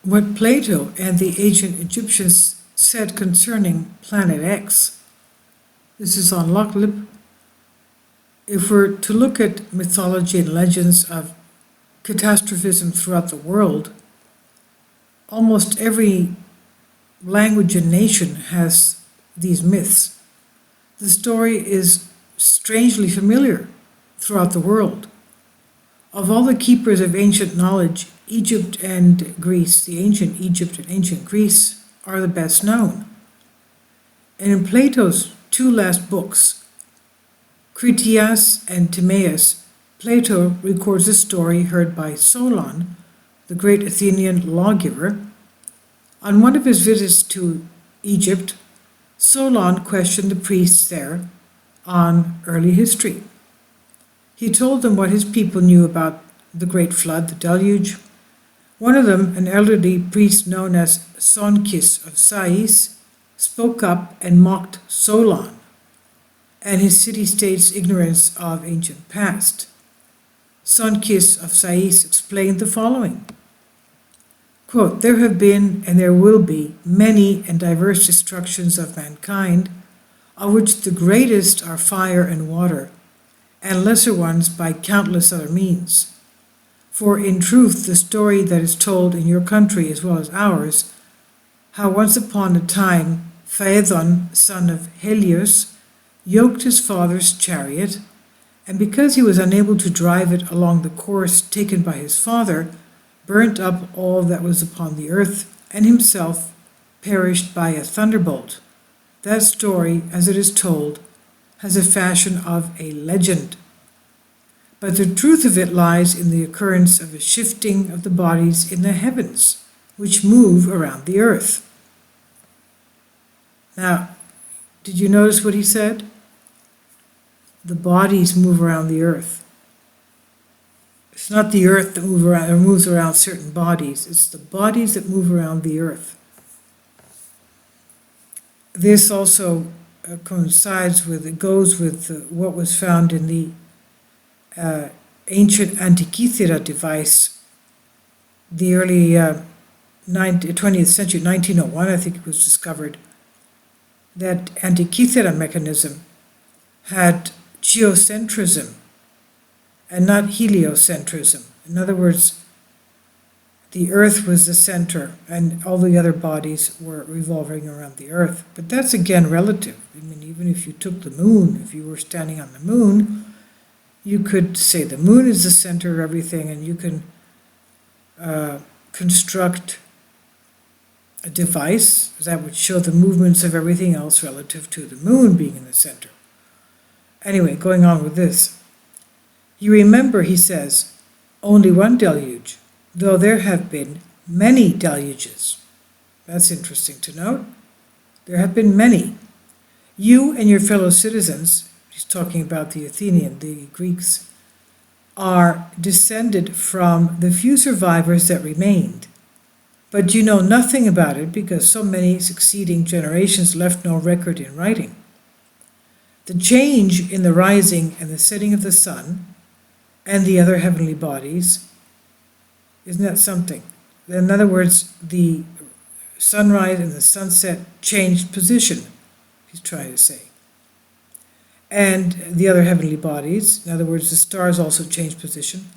what Plato and the ancient Egyptians said concerning Planet X. This is on Locklip. If we're to look at mythology and legends of catastrophism throughout the world, almost every language and nation has these myths. The story is strangely familiar throughout the world. Of all the keepers of ancient knowledge, Egypt and Greece, the ancient Egypt and ancient Greece, are the best known. And in Plato's two last books, Critias and Timaeus, Plato records a story heard by Solon, the great Athenian lawgiver. On one of his visits to Egypt, Solon questioned the priests there on early history. He told them what his people knew about the great flood, the deluge. One of them, an elderly priest known as Sonkis of Sais, spoke up and mocked Solon and his city-state's ignorance of ancient past. Sonkis of Sais explained the following, quote, "There have been and there will be many and diverse destructions of mankind, of which the greatest are fire and water, and lesser ones by countless other means. For in truth the story that is told in your country as well as ours, how once upon a time Phaethon, son of Helios, yoked his father's chariot, and because he was unable to drive it along the course taken by his father, burnt up all that was upon the earth, and himself perished by a thunderbolt. That story, as it is told, has a fashion of a legend. But the truth of it lies in the occurrence of a shifting of the bodies in the heavens, which move around the earth." Now, did you notice what he said? The bodies move around the earth. It's not the earth that moves around certain bodies. It's the bodies that move around the earth. This also goes with what was found in the ancient Antikythera device, the early 20th century, 1901, I think it was discovered. That Antikythera mechanism had geocentrism and not heliocentrism. In other words, the earth was the center and all the other bodies were revolving around the earth. But that's again relative. I mean, even if you took the moon, if you were standing on the moon, you could say the moon is the center of everything, and you can construct a device that would show the movements of everything else relative to the moon being in the center. Anyway, going on with this. You remember, he says, only one deluge, though there have been many deluges. That's interesting to note. There have been many. You and your fellow citizens, he's talking about the Greeks, are descended from the few survivors that remained. But you know nothing about it because so many succeeding generations left no record in writing. The change in the rising and the setting of the sun and the other heavenly bodies, isn't that something? In other words, the sunrise and the sunset changed position, he's trying to say. And the other heavenly bodies, in other words, the stars also changed position,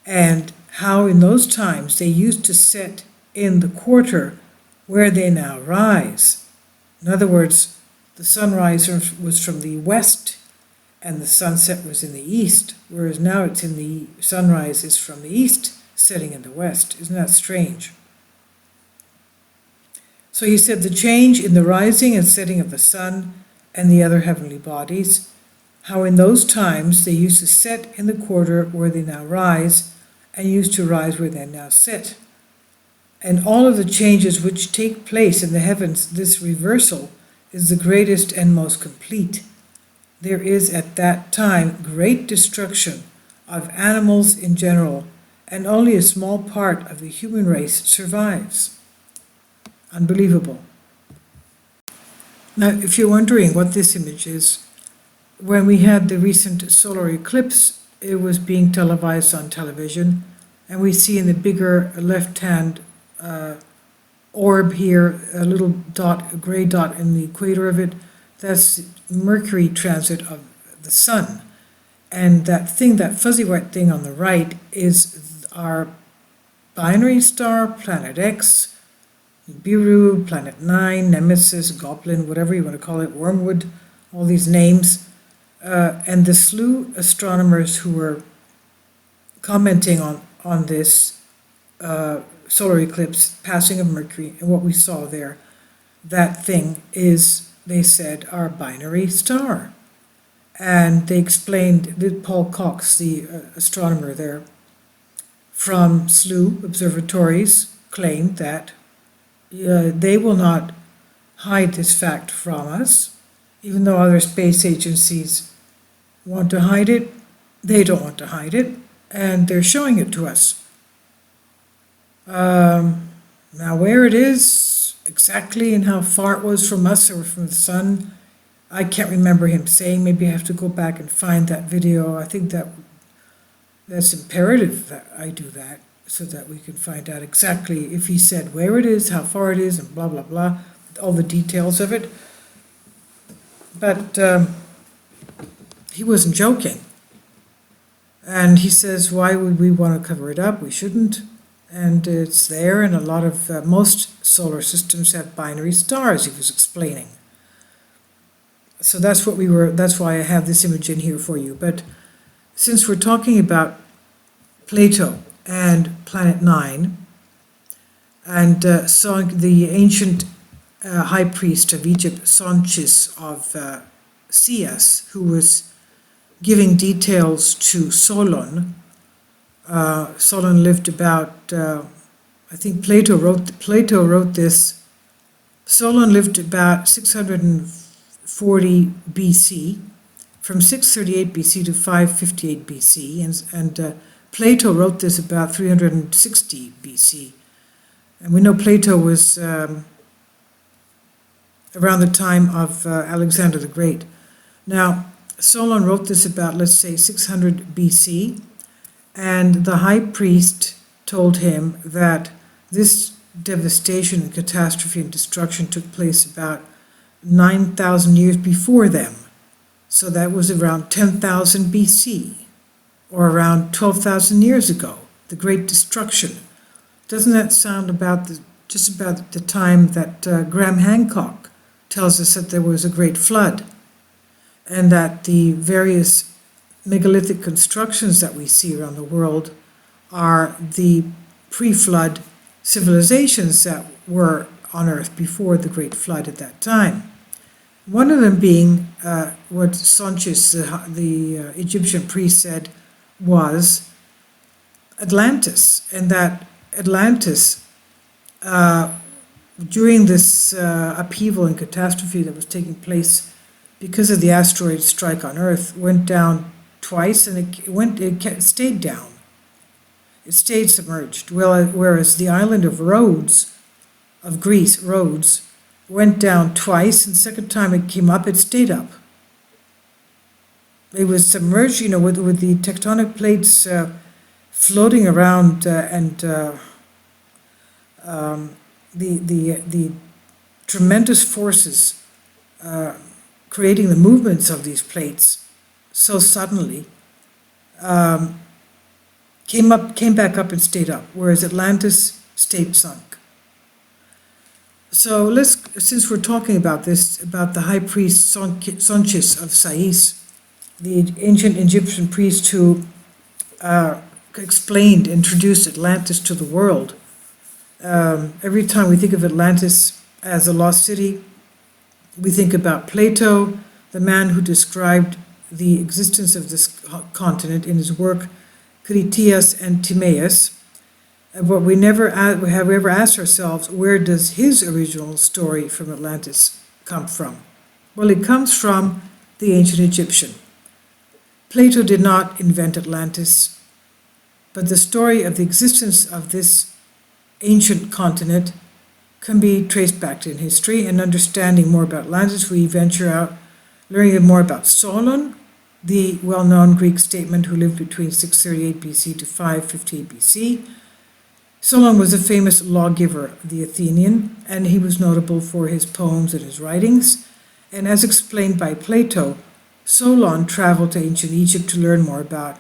and how in those times they used to set in the quarter where they now rise. In other words, the sunrise was from the west and the sunset was in the east, whereas now it's in the sunrise is from the east, setting in the west. Isn't that strange? So he said the change in the rising and setting of the sun and the other heavenly bodies, how in those times they used to set in the quarter where they now rise and used to rise where they now set. And all of the changes which take place in the heavens, this reversal is the greatest and most complete. There is at that time great destruction of animals in general, and only a small part of the human race survives. Unbelievable. Now, if you're wondering what this image is, when we had the recent solar eclipse, it was being televised on television, and we see in the bigger left-hand orb here, a little dot, a gray dot in the equator of it, that's Mercury transit of the sun. And that thing, that fuzzy white thing on the right, is our binary star, Planet X, Nibiru, Planet 9, Nemesis, Goblin, whatever you want to call it, Wormwood, all these names. And the slew astronomers who were commenting on this solar eclipse, passing of Mercury, and what we saw there, that thing is, they said, our binary star. And they explained that Paul Cox, the astronomer there, from SLU observatories, claimed that they will not hide this fact from us, even though other space agencies want to hide it, they don't want to hide it, and they're showing it to us. Now where it is exactly and how far it was from us or from the sun, I can't remember him saying. Maybe I have to go back and find that video. I think that's imperative that I do that so that we can find out exactly if he said where it is, how far it is, and blah, blah, blah, all the details of it. But he wasn't joking. And he says, why would we want to cover it up? We shouldn't. And it's there, and a lot of, most solar systems have binary stars, he was explaining. So that's why I have this image in here for you. But since we're talking about Plato and Planet 9, and the ancient high priest of Egypt, Sais of Sais, who was giving details to Solon. Solon lived about, I think Plato wrote this. Solon lived about 640 BC, from 638 BC to 558 BC, and Plato wrote this about 360 BC. And we know Plato was around the time of Alexander the Great. Now, Solon wrote this about, let's say, 600 BC, and the high priest told him that this devastation and catastrophe and destruction took place about 9,000 years before them. So that was around 10,000 BC, or around 12,000 years ago, the Great Destruction. Doesn't that sound just about the time that Graham Hancock tells us that there was a great flood, and that the various megalithic constructions that we see around the world are the pre-flood civilizations that were on Earth before the Great Flood at that time. One of them being what Sais, the Egyptian priest, said was Atlantis, and that Atlantis, during this upheaval and catastrophe that was taking place because of the asteroid strike on Earth, went down twice, and it stayed down. It stayed submerged, whereas the island of Rhodes, of Greece, Rhodes, went down twice, and the second time it came up, it stayed up. It was submerged, with the tectonic plates floating around, and the tremendous forces creating the movements of these plates so suddenly came back up and stayed up, whereas Atlantis stayed sunk. So since we're talking about this, about the high priest Sais of Sais, the ancient Egyptian priest who introduced Atlantis to the world. Every time we think of Atlantis as a lost city, we think about Plato, the man who described the existence of this continent in his work Critias and Timaeus. But we have ever asked ourselves, where does his original story from Atlantis come from? Well, it comes from the ancient Egyptian. Plato did not invent Atlantis, but the story of the existence of this ancient continent can be traced back to in history. And understanding more about Atlantis, we venture out learning more about Solon, the well-known Greek statesman who lived between 638 BC to 558 BC. Solon was a famous lawgiver, the Athenian, and he was notable for his poems and his writings. And as explained by Plato, Solon traveled to ancient Egypt to learn more about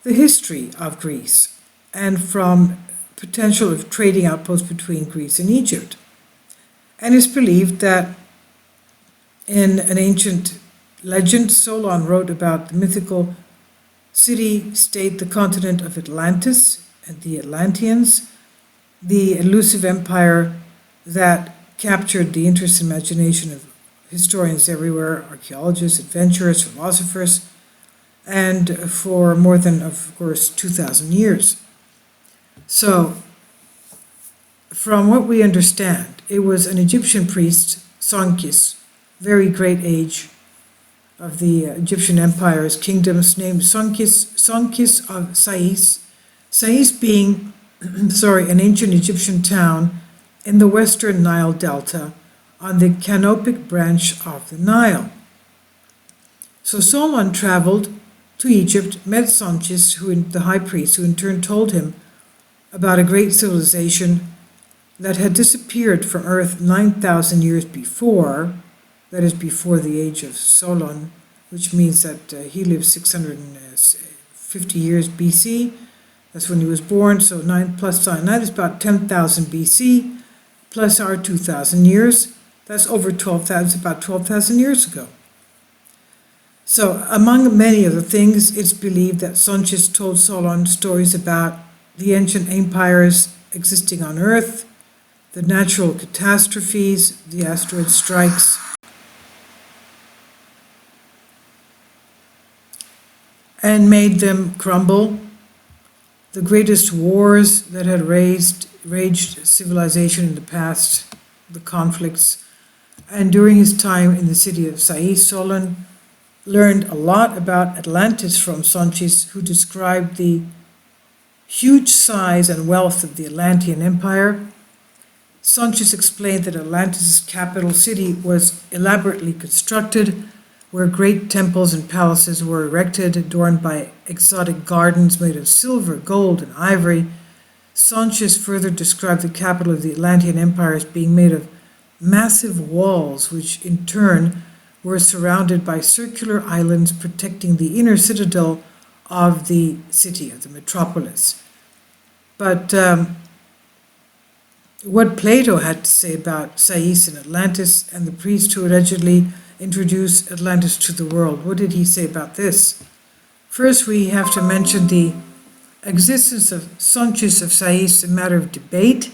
the history of Greece and from potential of trading outposts between Greece and Egypt. And it's believed that in an ancient legend, Solon wrote about the mythical city-state, the continent of Atlantis and the Atlanteans, the elusive empire that captured the interest and imagination of historians everywhere, archaeologists, adventurers, philosophers, and for more than, of course, 2,000 years. So, from what we understand, it was an Egyptian priest, Sonkis, very great age of the Egyptian empire's kingdoms, named Sonkis of Sais. Sais being, an ancient Egyptian town in the western Nile Delta on the canopic branch of the Nile. So Solon traveled to Egypt, met Sonkis, the high priest, who in turn told him about a great civilization that had disappeared from Earth 9,000 years before, that is before the age of Solon, which means that he lived 650 years BC. That's when he was born, so 9 plus 9 is about 10,000 BC, plus our 2,000 years. That's over 12,000, about 12,000 years ago. So among many other things, it's believed that Sonkis told Solon stories about the ancient empires existing on Earth, the natural catastrophes, the asteroid strikes, and made them crumble, the greatest wars that had raged civilization in the past, the conflicts. And during his time in the city of Sais, Solon learned a lot about Atlantis from Sonkis, who described the huge size and wealth of the Atlantean Empire. Sonkis explained that Atlantis' capital city was elaborately constructed, where great temples and palaces were erected, adorned by exotic gardens made of silver, gold, and ivory. Sonkis further described the capital of the Atlantean Empire as being made of massive walls, which in turn were surrounded by circular islands protecting the inner citadel of the city, of the metropolis. But what Plato had to say about Sais and Atlantis and the priest who allegedly introduced Atlantis to the world, what did he say about this? First, we have to mention the existence of Sonkis of Sais, a matter of debate.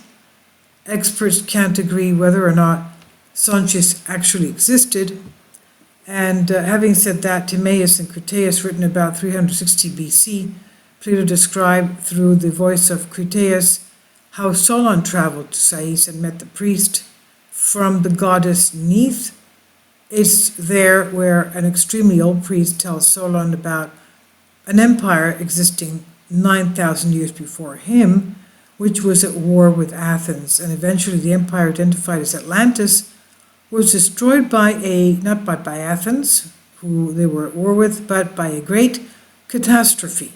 Experts can't agree whether or not Sonkis actually existed. And having said that, Timaeus and Critias, written about 360 BC, Plato described through the voice of Critias how Solon traveled to Sais and met the priest from the goddess Neith. It's there where an extremely old priest tells Solon about an empire existing 9,000 years before him, which was at war with Athens, and eventually the empire identified as Atlantis was destroyed by not by Athens, who they were at war with, but by a great catastrophe.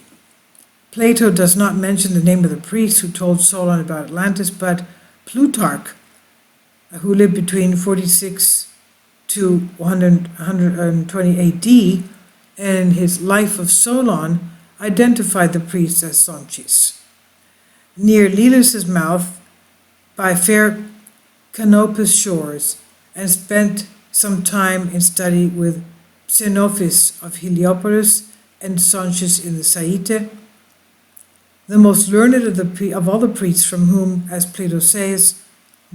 Plato does not mention the name of the priest who told Solon about Atlantis, but Plutarch, who lived between 46 to 120 AD, in his Life of Solon, identified the priest as Sonkis. Near Lilus's mouth, by fair Canopus shores, and spent some time in study with Xenophis of Heliopolis and Sonkis in the Saite, the most learned of all the priests, from whom, as Plato says,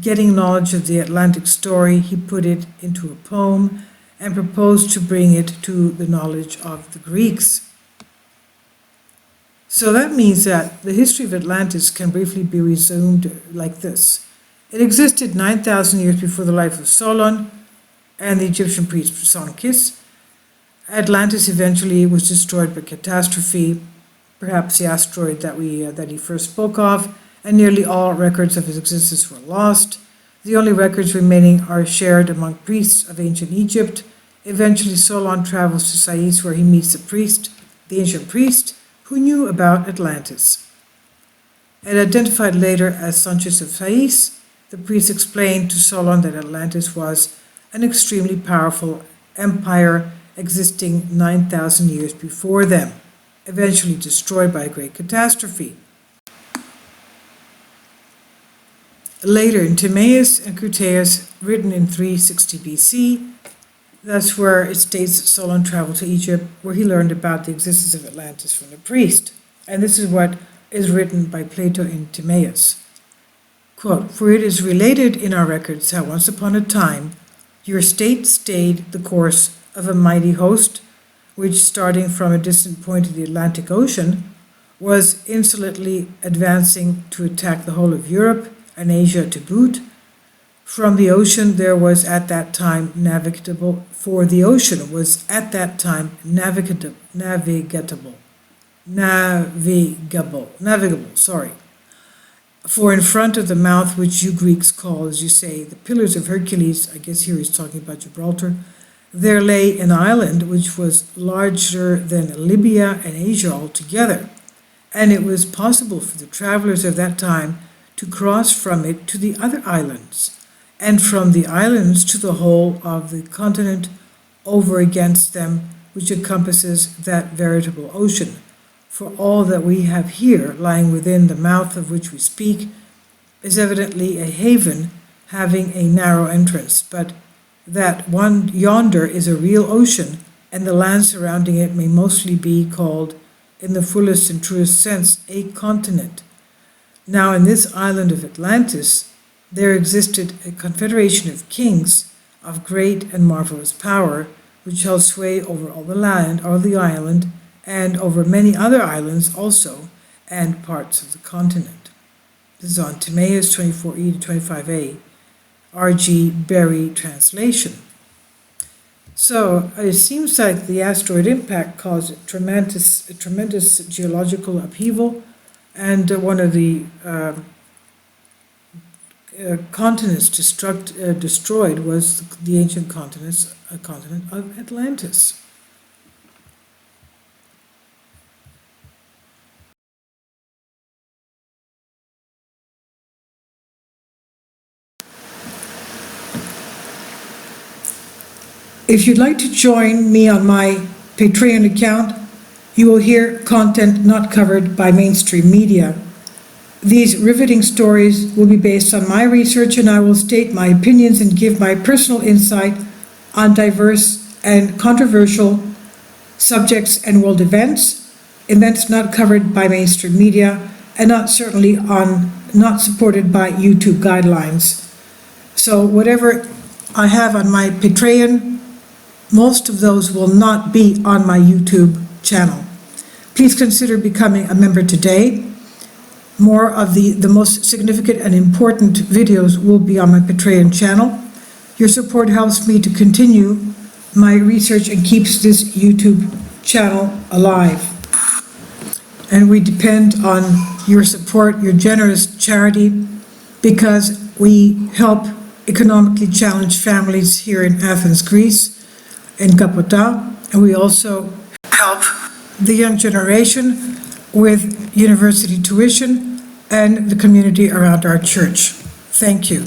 getting knowledge of the Atlantic story, he put it into a poem and proposed to bring it to the knowledge of the Greeks. So that means that the history of Atlantis can briefly be resumed like this. It existed 9,000 years before the life of Solon and the Egyptian priest Sonkis. Atlantis eventually was destroyed by catastrophe, perhaps the asteroid that he first spoke of, and nearly all records of his existence were lost. The only records remaining are shared among priests of ancient Egypt. Eventually Solon travels to Sais, where he meets the ancient priest, who knew about Atlantis. and identified later as Sanchez of Sais, the priest explained to Solon that Atlantis was an extremely powerful empire existing 9,000 years before them, eventually destroyed by a great catastrophe. Later in Timaeus and Critias, written in 360 BC, that's where it states Solon traveled to Egypt, where he learned about the existence of Atlantis from the priest. And this is what is written by Plato in Timaeus. Quote, "For it is related in our records how once upon a time your state stayed the course of a mighty host, which, starting from a distant point of the Atlantic Ocean, was insolently advancing to attack the whole of Europe and Asia to boot. From the ocean there was at that time navigable, for the ocean was at that time navigable, sorry. For in front of the mouth, which you Greeks call, as you say, the Pillars of Hercules," I guess here he's talking about Gibraltar, "there lay an island which was larger than Libya and Asia altogether, and it was possible for the travelers of that time to cross from it to the other islands, and from the islands to the whole of the continent over against them, which encompasses that veritable ocean. For all that we have here, lying within the mouth of which we speak, is evidently a haven having a narrow entrance, but that one yonder is a real ocean, and the land surrounding it may mostly be called, in the fullest and truest sense, a continent. Now in this island of Atlantis there existed a confederation of kings of great and marvelous power, which held sway over all the land, or the island, and over many other islands also, and parts of the continent." This is on Timaeus 24e to 25a, R.G. Berry translation. So it seems like the asteroid impact caused a tremendous geological upheaval, and one of the continents destroyed was the ancient continent of Atlantis. If you'd like to join me on my Patreon account, you will hear content not covered by mainstream media. These riveting stories will be based on my research, and I will state my opinions and give my personal insight on diverse and controversial subjects and world events not covered by mainstream media, and not supported by YouTube guidelines. So whatever I have on my Patreon, most of those will not be on my YouTube channel. Please consider becoming a member today. More of the most significant and important videos will be on my Patreon channel. Your support helps me to continue my research and keeps this YouTube channel alive. And we depend on your support, your generous charity, because we help economically challenged families here in Athens, Greece, in Kapota, and we also help the young generation with university tuition and the community around our church. Thank you.